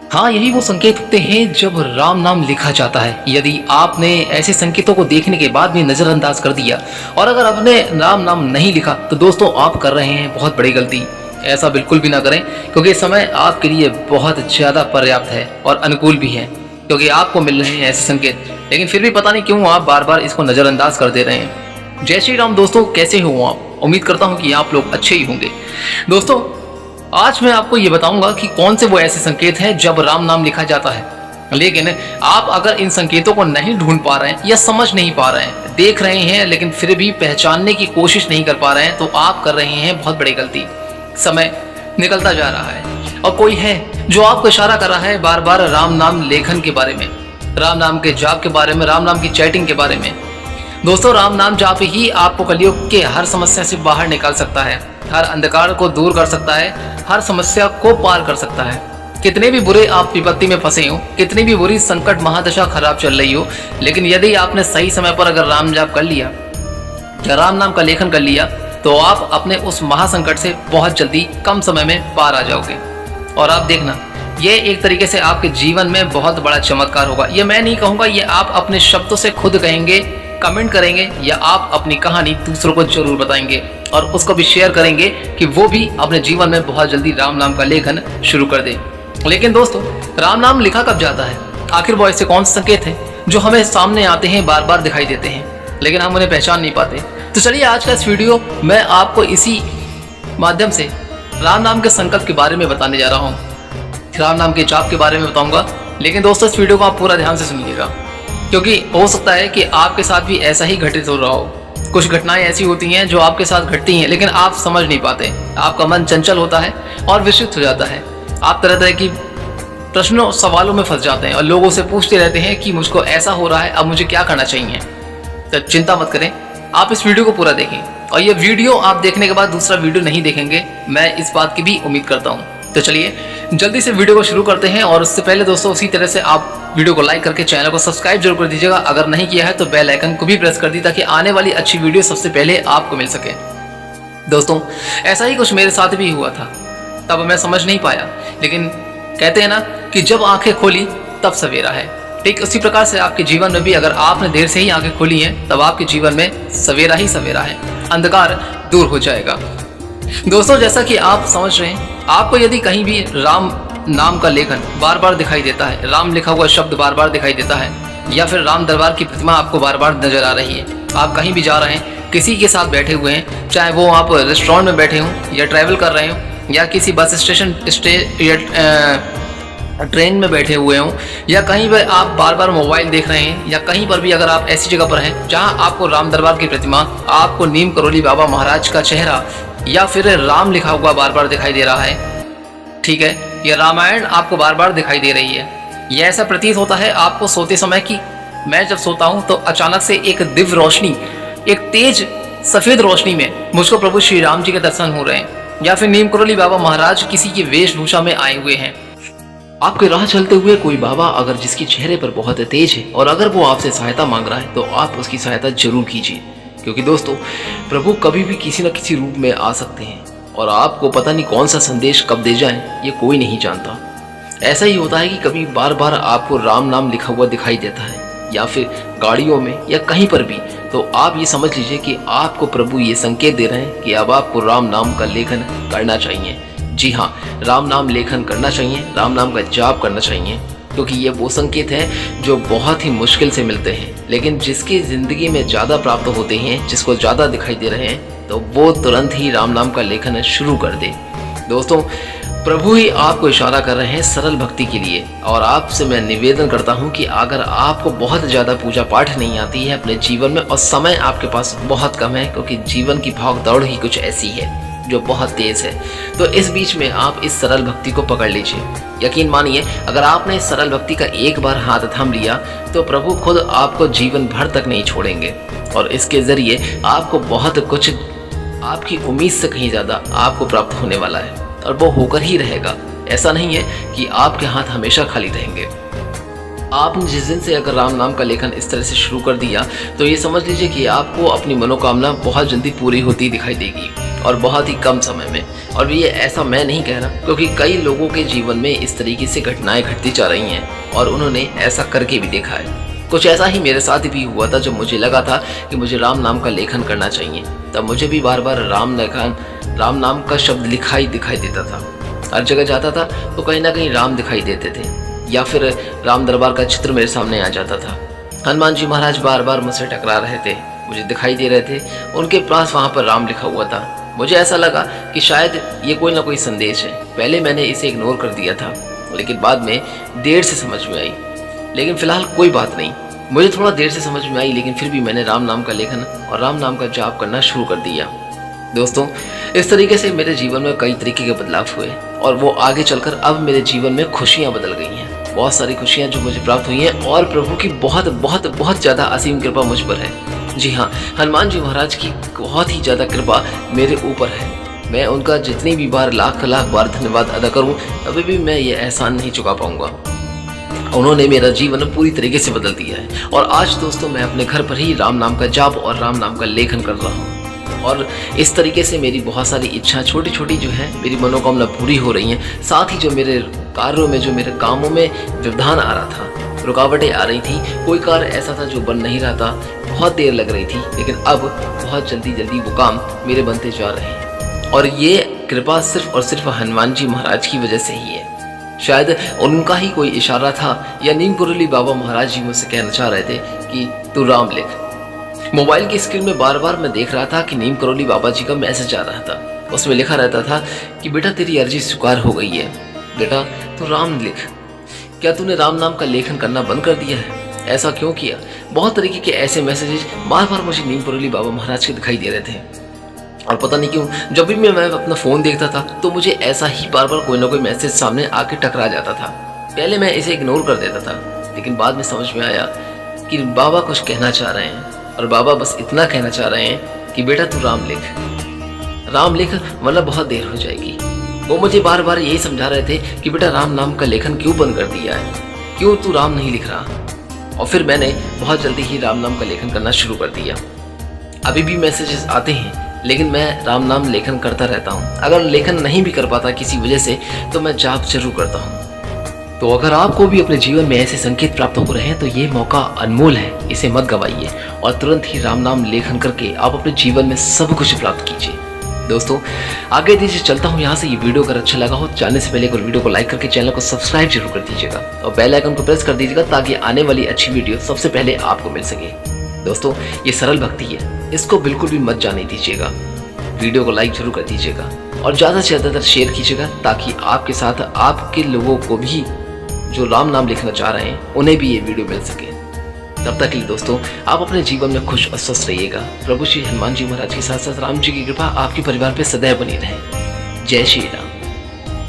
हाँ, यही वो संकेत होते हैं जब राम नाम लिखा जाता है। यदि आपने ऐसे संकेतों को देखने के बाद भी नज़रअंदाज कर दिया और अगर आपने राम नाम नहीं लिखा तो दोस्तों आप कर रहे हैं बहुत बड़ी गलती। ऐसा बिल्कुल भी ना करें, क्योंकि समय आपके लिए बहुत ज़्यादा पर्याप्त है और अनुकूल भी है, क्योंकि आपको मिल रहे हैं ऐसे संकेत। लेकिन फिर भी पता नहीं क्यों आप बार बार इसको नज़रअंदाज कर दे रहे हैं। जय श्री राम दोस्तों, कैसे हो आप? उम्मीद करता हूँ कि आप लोग अच्छे ही होंगे। दोस्तों, आज मैं आपको ये बताऊंगा कि कौन से वो ऐसे संकेत हैं जब राम नाम लिखा जाता है। लेकिन आप अगर इन संकेतों को नहीं ढूंढ पा रहे हैं या समझ नहीं पा रहे हैं, देख रहे हैं लेकिन फिर भी पहचानने की कोशिश नहीं कर पा रहे हैं, तो आप कर रहे हैं बहुत बड़ी गलती। समय निकलता जा रहा है और कोई है जो आपको इशारा कर रहा है बार बार राम नाम लेखन के बारे में, राम नाम के जाप के बारे में, राम नाम की चैटिंग के बारे में। दोस्तों, राम नाम जाप ही आपको कलयुग के हर समस्या से बाहर निकाल सकता है, हर अंधकार को दूर कर सकता है, हर समस्या को पार कर सकता है। कितने भी बुरे आप विपत्ति में फंसे हो, कितनी भी बुरी संकट महादशा खराब चल रही हो, लेकिन यदि आपने सही समय पर अगर राम जाप कर लिया या राम नाम का लेखन कर लिया तो आप अपने उस महासंकट से बहुत जल्दी कम समय में पार आ जाओगे। और आप देखना, ये एक तरीके से आपके जीवन में बहुत बड़ा चमत्कार होगा। ये मैं नहीं कहूँगा, ये आप अपने शब्दों से खुद कहेंगे, कमेंट करेंगे, या आप अपनी कहानी दूसरों को जरूर बताएंगे और उसको भी शेयर करेंगे कि वो भी अपने जीवन में बहुत जल्दी राम नाम का लेखन शुरू कर दे। लेकिन दोस्तों, राम नाम लिखा कब जाता है? आखिर वो ऐसे कौन से संकेत हैं जो हमें सामने आते हैं, बार बार दिखाई देते हैं, लेकिन हम उन्हें पहचान नहीं पाते? तो चलिए, आज का इस वीडियो मैं आपको इसी माध्यम से राम नाम के संकल्प के बारे में बताने जा रहा हूँ, राम नाम के जाप के बारे में बताऊंगा। लेकिन दोस्तों, इस वीडियो को आप पूरा ध्यान से सुनिएगा, क्योंकि हो सकता है कि आपके साथ भी ऐसा ही घटित हो रहा हो। कुछ घटनाएं ऐसी होती हैं जो आपके साथ घटती हैं, लेकिन आप समझ नहीं पाते। आपका मन चंचल होता है और विचलित हो जाता है। आप तरह तरह की प्रश्नों सवालों में फंस जाते हैं और लोगों से पूछते रहते हैं कि मुझको ऐसा हो रहा है, अब मुझे क्या करना चाहिए। तो चिंता मत करें, आप इस वीडियो को पूरा देखें, और ये वीडियो आप देखने के बाद दूसरा वीडियो नहीं देखेंगे, मैं इस बात की भी उम्मीद करता हूँ। तो चलिए जल्दी से वीडियो को शुरू करते हैं। और उससे पहले दोस्तों, उसी तरह से आप वीडियो को लाइक करके चैनल को सब्सक्राइब जरूर कर दीजिएगा। अगर नहीं किया है तो बेल आइकन को भी प्रेस कर दी, ताकि आने वाली अच्छी वीडियो सबसे पहले आपको मिल सके। दोस्तों, ऐसा ही कुछ मेरे साथ भी हुआ था, तब मैं समझ नहीं पाया, लेकिन कहते हैं ना कि जब आंखें खोली तब सवेरा है। ठीक उसी प्रकार से आपके जीवन में भी अगर आपने देर से ही आंखें खोली हैं, तब आपके जीवन में सवेरा ही सवेरा है, अंधकार दूर हो जाएगा। दोस्तों, जैसा कि आप समझ रहे हैं, आपको यदि कहीं भी राम नाम का लेखन बार बार दिखाई देता है, राम लिखा हुआ शब्द बार बार दिखाई देता है, या फिर राम दरबार की प्रतिमा आपको बार बार नजर आ रही है, आप कहीं भी जा रहे हैं, किसी के साथ बैठे हुए हैं, चाहे वो आप रेस्टोरेंट में बैठे हों या ट्रैवल कर रहे हों, या किसी बस स्टेशन ट्रेन में बैठे हुए हों, या कहीं पर आप बार बार मोबाइल देख रहे हैं, या कहीं पर भी अगर आप ऐसी जगह पर हैं जहां आपको राम दरबार की प्रतिमा, आपको नीम करोली बाबा महाराज का चेहरा या फिर राम लिखा हुआ बार बार दिखाई दे रहा है, ठीक है, या रामायण आपको बार बार दिखाई दे रही है, यह ऐसा प्रतीत होता है आपको सोते समय कि मैं जब सोता हूं तो अचानक से एक दिव्य रोशनी, एक तेज सफेद रोशनी में मुझको प्रभु श्री राम जी के दर्शन हो रहे हैं, या फिर नीम करोली बाबा महाराज किसी की वेशभूषा में आए हुए हैं। आपके राह चलते हुए कोई बाबा अगर जिसके चेहरे पर बहुत तेज है और अगर वो आपसे सहायता मांग रहा है, तो आप उसकी सहायता जरूर कीजिए, क्योंकि दोस्तों, प्रभु कभी भी किसी न किसी रूप में आ सकते हैं और आपको पता नहीं कौन सा संदेश कब दे जाएं, ये कोई नहीं जानता। ऐसा ही होता है कि कभी बार बार आपको राम नाम लिखा हुआ दिखाई देता है, या फिर गाड़ियों में या कहीं पर भी, तो आप ये समझ लीजिए कि आपको प्रभु ये संकेत दे रहे हैं कि अब आपको राम नाम का लेखन करना चाहिए। जी हाँ, राम नाम लेखन करना चाहिए, राम नाम का जाप करना चाहिए, क्योंकि ये वो संकेत हैं जो बहुत ही मुश्किल से मिलते हैं, लेकिन जिसकी ज़िंदगी में ज़्यादा प्राप्त होते हैं, जिसको ज़्यादा दिखाई दे रहे हैं, तो वो तुरंत ही राम नाम का लेखन शुरू कर दे। दोस्तों, प्रभु ही आपको इशारा कर रहे हैं सरल भक्ति के लिए, और आपसे मैं निवेदन करता हूँ कि अगर आपको बहुत ज़्यादा पूजा पाठ नहीं आती है अपने जीवन में, और समय आपके पास बहुत कम है, क्योंकि जीवन की भाग दौड़ ही कुछ ऐसी है जो बहुत तेज है, तो इस बीच में आप इस सरल भक्ति को पकड़ लीजिए। यकीन मानिए, अगर आपने इस सरल भक्ति का एक बार हाथ थाम लिया तो प्रभु खुद आपको जीवन भर तक नहीं छोड़ेंगे, और इसके जरिए आपको बहुत कुछ, आपकी उम्मीद से कहीं ज़्यादा आपको प्राप्त होने वाला है, और वो होकर ही रहेगा। ऐसा नहीं है कि आपके हाथ हमेशा खाली रहेंगे। आपने जिस दिन से अगर राम नाम का लेखन इस तरह से शुरू कर दिया, तो ये समझ लीजिए कि आपको अपनी मनोकामना बहुत जल्दी पूरी होती दिखाई देगी, और बहुत ही कम समय में। और ये ऐसा मैं नहीं कह रहा, क्योंकि कई लोगों के जीवन में इस तरीके से घटनाएं घटती जा रही हैं और उन्होंने ऐसा करके भी देखा है। कुछ ऐसा ही मेरे साथ भी हुआ था, जब मुझे लगा था कि मुझे राम नाम का लेखन करना चाहिए। तब मुझे भी बार बार राम नाम का शब्द दिखाई देता था। हर जगह जाता था तो कहीं ना कहीं राम दिखाई देते थे, या फिर राम दरबार का चित्र मेरे सामने आ जाता था। हनुमान जी महाराज बार बार मुझसे टकरा रहे थे, मुझे दिखाई दे रहे थे, उनके पास वहाँ पर राम लिखा हुआ था। मुझे ऐसा लगा कि शायद ये कोई ना कोई संदेश है। पहले मैंने इसे इग्नोर कर दिया था, लेकिन बाद में देर से समझ में आई। लेकिन फिलहाल कोई बात नहीं, मुझे थोड़ा देर से समझ में आई, लेकिन फिर भी मैंने राम नाम का लेखन और राम नाम का जाप करना शुरू कर दिया। दोस्तों, इस तरीके से मेरे जीवन में कई तरीके के बदलाव हुए और वो आगे चलकर अब मेरे जीवन में खुशियाँ बदल गई हैं। बहुत सारी खुशियाँ जो मुझे प्राप्त हुई हैं और प्रभु की बहुत बहुत बहुत ज़्यादा असीम कृपा मुझ पर है। जी हाँ, हनुमान जी महाराज की बहुत ही ज़्यादा कृपा मेरे ऊपर है। मैं उनका जितनी भी बार लाख बार धन्यवाद अदा करूँ, अभी भी मैं ये एहसान नहीं चुका पाऊँगा। उन्होंने मेरा जीवन पूरी तरीके से बदल दिया है और आज दोस्तों मैं अपने घर पर ही राम नाम का जाप और राम नाम का लेखन कर रहा हूँ। और इस तरीके से मेरी बहुत सारी इच्छा छोटी छोटी जो है, मेरी मनोकामना पूरी हो रही हैं। साथ ही जो मेरे कार्यों में, जो मेरे कामों में व्यवधान आ रहा था, रुकावटें आ रही थी, कोई कार्य ऐसा था जो बन नहीं रहा था, बहुत देर लग रही थी, लेकिन अब बहुत जल्दी वो काम मेरे बनते जा रहे हैं। और ये कृपा सिर्फ और सिर्फ हनुमान जी महाराज की वजह से ही है। शायद उनका ही कोई इशारा था, या नीम कुरली बाबा महाराज जी मुझसे कहना चाह रहे थे कि तू राम लिख। मोबाइल की स्क्रीन में बार बार मैं देख रहा था कि नीम करोली बाबा जी का मैसेज आ रहा था। उसमें लिखा रहता था कि बेटा तेरी अर्जी स्वीकार हो गई है, बेटा तू राम लिख। क्या तूने राम नाम का लेखन करना बंद कर दिया है? ऐसा क्यों किया? बहुत तरीके के ऐसे मैसेजेस बार बार मुझे नीम करोली बाबा महाराज के दिखाई दे रहे थे। और पता नहीं क्यों जब भी मैं अपना फ़ोन देखता था तो मुझे ऐसा ही बार बार कोई ना कोई मैसेज सामने आके टकरा जाता था। पहले मैं इसे इग्नोर कर देता था, लेकिन बाद में समझ में आया कि बाबा कुछ कहना चाह रहे हैं, और बाबा बस इतना कहना चाह रहे हैं कि बेटा तू राम लिख वरना बहुत देर हो जाएगी। वो मुझे बार बार यही समझा रहे थे कि बेटा राम नाम का लेखन क्यों बंद कर दिया है, क्यों तू राम नहीं लिख रहा। और फिर मैंने बहुत जल्दी ही राम नाम का लेखन करना शुरू कर दिया। अभी भी मैसेजेस आते हैं, लेकिन मैं राम नाम लेखन करता रहता हूँ। अगर लेखन नहीं भी कर पाता किसी वजह से, तो मैं जाप जरूर करता हूँ। तो अगर आपको भी अपने जीवन में ऐसे संकेत प्राप्त हो रहे हैं तो ये मौका अनमोल है, इसे मत गवाइए और तुरंत ही राम नाम लेखन करके आप अपने जीवन में सब कुछ प्राप्त कीजिए। दोस्तों, आगे दीजिए चलता हूँ यहाँ से। ये वीडियो अगर अच्छा लगा हो, जाने से पहले वीडियो को लाइक करके चैनल को सब्सक्राइब जरूर कर दीजिएगा और बेल आइकन को प्रेस कर दीजिएगा, ताकि आने वाली अच्छी वीडियो सबसे पहले आपको मिल सके। दोस्तों, ये सरल भक्ति है, इसको बिल्कुल भी मत जाने दीजिएगा। वीडियो को लाइक जरूर कर दीजिएगा और ज़्यादा से ज़्यादा शेयर कीजिएगा, ताकि आपके साथ आपके लोगों को भी जो राम नाम लिखना चाह रहे हैं, उन्हें भी ये वीडियो मिल सके। तब तक के लिए दोस्तों, आप अपने जीवन में खुश और स्वस्थ रहिएगा। प्रभु श्री हनुमान जी महाराज के साथ साथ राम जी की कृपा आपके परिवार पर सदैव बनी रहे। जय श्री राम।